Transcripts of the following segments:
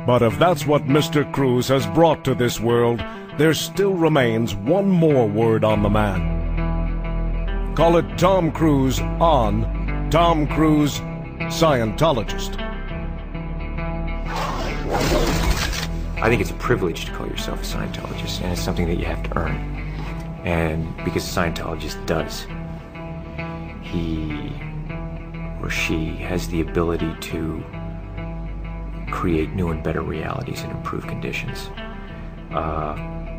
But if that's what Mr. Cruz has brought to this world, there still remains one more word on the man. Call it Tom Cruise on Tom Cruise Scientologist. I think it's a privilege to call yourself a Scientologist, and it's something that you have to earn. And because a Scientologist does, he or she has the ability to create new and better realities and improve conditions.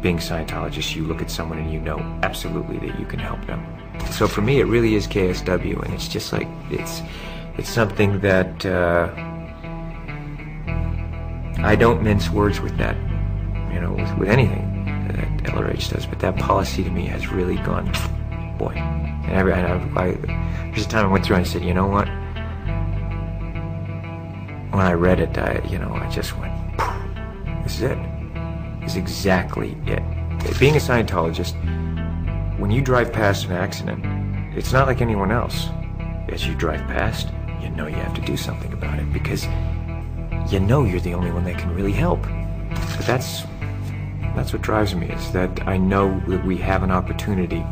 Being a Scientologist, you look at someone and you know absolutely that you can help them. So for me, it really is KSW, and it's just like, it's something that I don't mince words with that, you know, with anything that LRH does, but that policy to me has really gone, boy. There's a time I went through and I said, you know what? When I read it, I just went, this is it. This is exactly it. Being a Scientologist, when you drive past an accident, it's not like anyone else. As you drive past, you know you have to do something about it because you know you're the only one that can really help. But that's what drives me, is that I know that we have an opportunity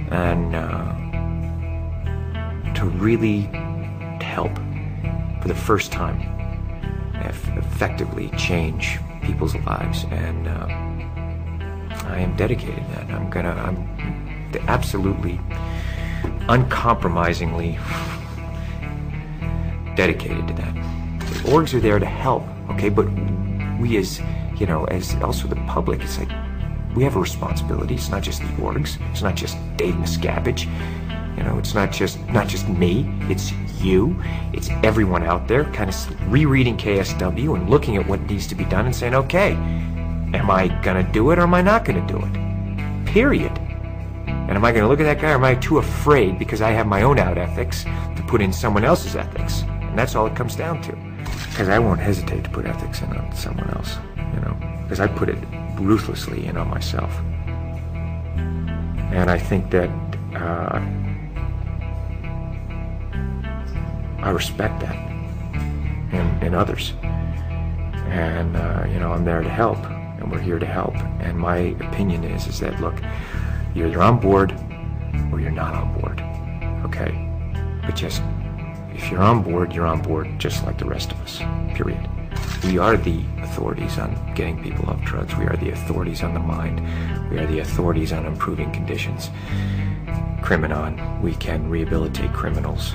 and to really help for the first time, effectively change people's lives, and I am dedicated to that. I'm absolutely, uncompromisingly dedicated to that. The orgs are there to help, okay, but we as, you know, as also the public, it's like, we have a responsibility. It's not just the orgs, it's not just Dave Miscavige, you know, it's not just me, it's you, it's everyone out there kind of rereading KSW and looking at what needs to be done and saying, okay, am I gonna do it or am I not gonna do it? Period. And am I gonna look at that guy, or am I too afraid because I have my own out ethics to put in someone else's ethics? And that's all it comes down to. Because I won't hesitate to put ethics in on someone else, you know, because I put it ruthlessly in on myself. And I think that I respect that in others. And, you know, I'm there to help, and we're here to help. And my opinion is that, look, you're either on board or you're not on board, okay? But just, if you're on board just like the rest of us, period. We are the authorities on getting people off drugs. We are the authorities on the mind. We are the authorities on improving conditions. Criminon, we can rehabilitate criminals.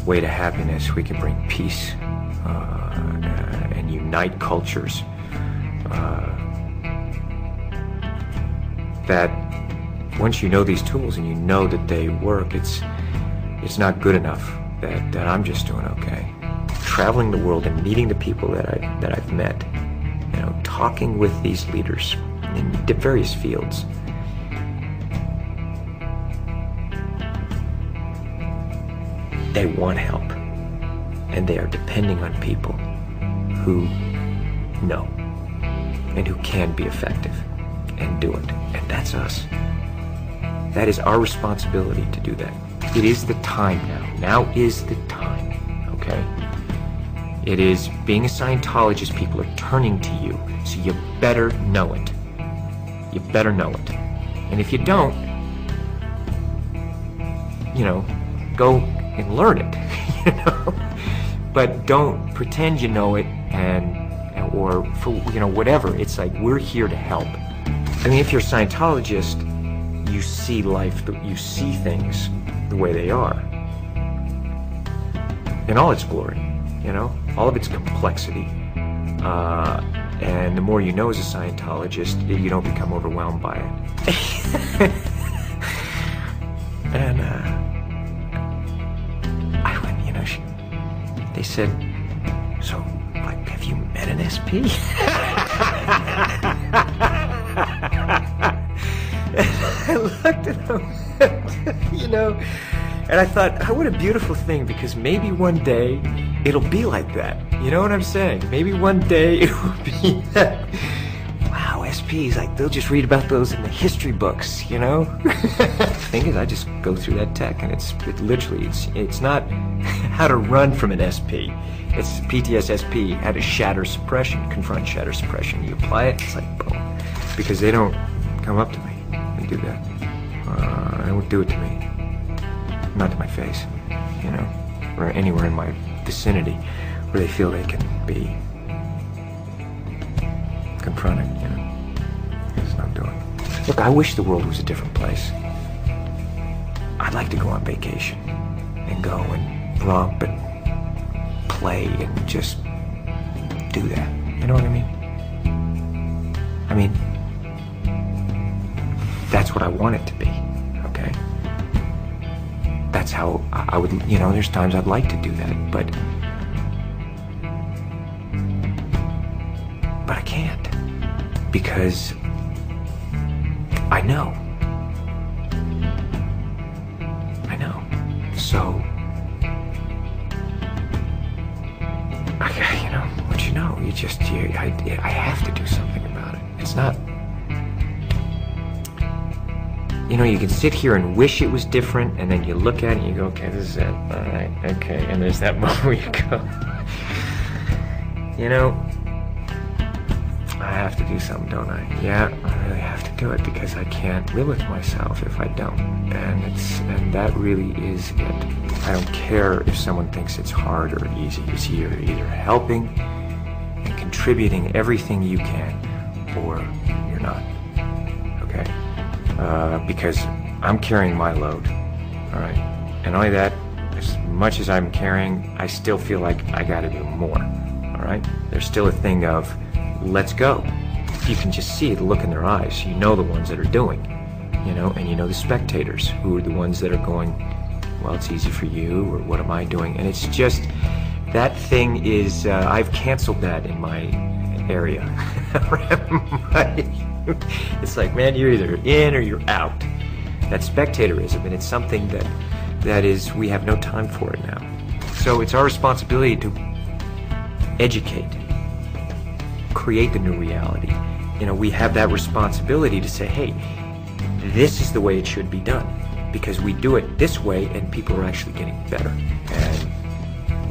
Way to Happiness, we can bring peace and unite cultures. That once you know these tools and you know that they work, it's not good enough that I'm just doing okay. Traveling the world and meeting the people that I've met, you know, talking with these leaders in various fields. They want help, and they are depending on people who know and who can be effective and do it. And that's us. That is our responsibility to do that. It is the time now. Now is the time, okay? It is, being a Scientologist, people are turning to you, so you better know it. You better know it. And if you don't, you know, go and learn it, you know? But don't pretend you know it or for, you know, whatever. It's like, we're here to help. I mean, if you're a Scientologist, you see life, you see things the way they are. In all its glory, you know? All of its complexity. And the more you know as a Scientologist, you don't become overwhelmed by it. And, I went, you know, they said, so, like, have you met an SP? And I looked at them, you know, and I thought, oh, what a beautiful thing, because maybe one day it'll be like that. You know what I'm saying? Maybe one day it will be that, wow, SPs, like, they'll just read about those in the history books, you know? The thing is, I just go through that tech, and it's not how to run from an SP. It's PTSSP, how to shatter suppression, confront shatter suppression. You apply it, it's like, boom. Because they don't come up to me and do that. They won't do it to me. Not to my face, you know? Or anywhere in my vicinity where they feel they can be confronted, you know? That's what I'm doing. Look, I wish the world was a different place. I'd like to go on vacation and go and romp and play and just do that. You know what I mean? I mean, that's what I want it to be, okay? That's how I would, you know, there's times I'd like to do that, but I can't, because I know. So, you know, what you know, I have to do something about it. It's not, you know, you can sit here and wish it was different, and then you look at it and you go, okay, this is it, all right, okay, and there's that moment where you go, you know, I have to do something, don't I? Yeah, I really have to do it, because I can't live with myself if I don't, and that really is it. I don't care if someone thinks it's hard or easy. It's you're either helping and contributing everything you can, or you're not, okay? Because I'm carrying my load, all right? And only that, as much as I'm carrying, I still feel like I gotta do more, all right? There's still a thing of, let's go. You can just see the look in their eyes. You know the ones that are doing, you know, and you know the spectators who are the ones that are going, well, it's easy for you, or what am I doing? And it's just, that thing is, I've canceled that in my area. It's like, man, you're either in or you're out. That spectatorism, and it's something that is, we have no time for it now. So it's our responsibility to educate, create the new reality. You know, we have that responsibility to say, hey, this is the way it should be done, because we do it this way and people are actually getting better, and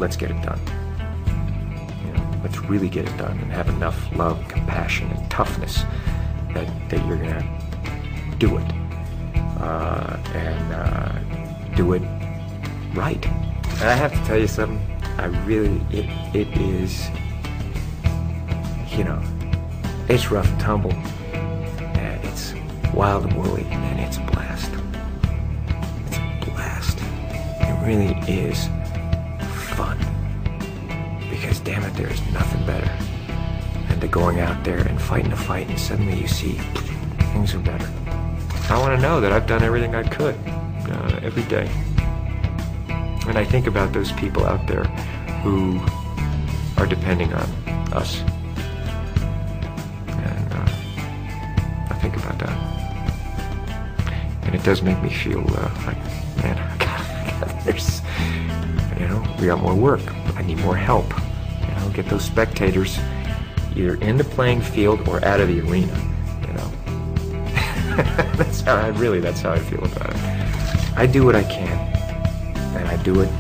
let's get it done. You know, let's really get it done and have enough love, compassion, and toughness that you're gonna do it, and do it right. And I have to tell you something, it is, you know, it's rough and tumble, and it's wild and woolly, and it's a blast. It's a blast. It really is fun, because damn it, there is nothing better than to going out there and fighting a fight, and suddenly you see things are better. I want to know that I've done everything I could every day. And I think about those people out there who are depending on us. Think about that, and it does make me feel like, man, there's, you know, we got more work. I need more help. You know, get those spectators either in the playing field or out of the arena. You know, that's how I feel about it. I do what I can, and I do it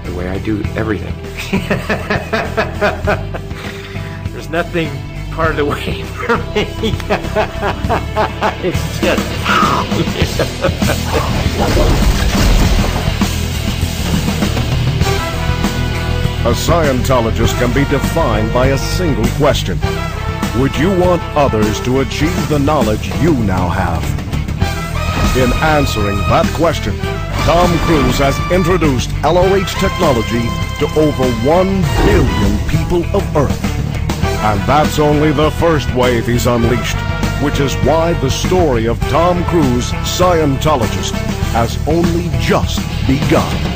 the way I do everything. There's nothing part of the way for me. It's just A Scientologist can be defined by a single question. Would you want others to achieve the knowledge you now have? In answering that question, Tom Cruise has introduced LOH technology to over 1 billion people of Earth. And that's only the first wave he's unleashed, which is why the story of Tom Cruise, Scientologist, has only just begun.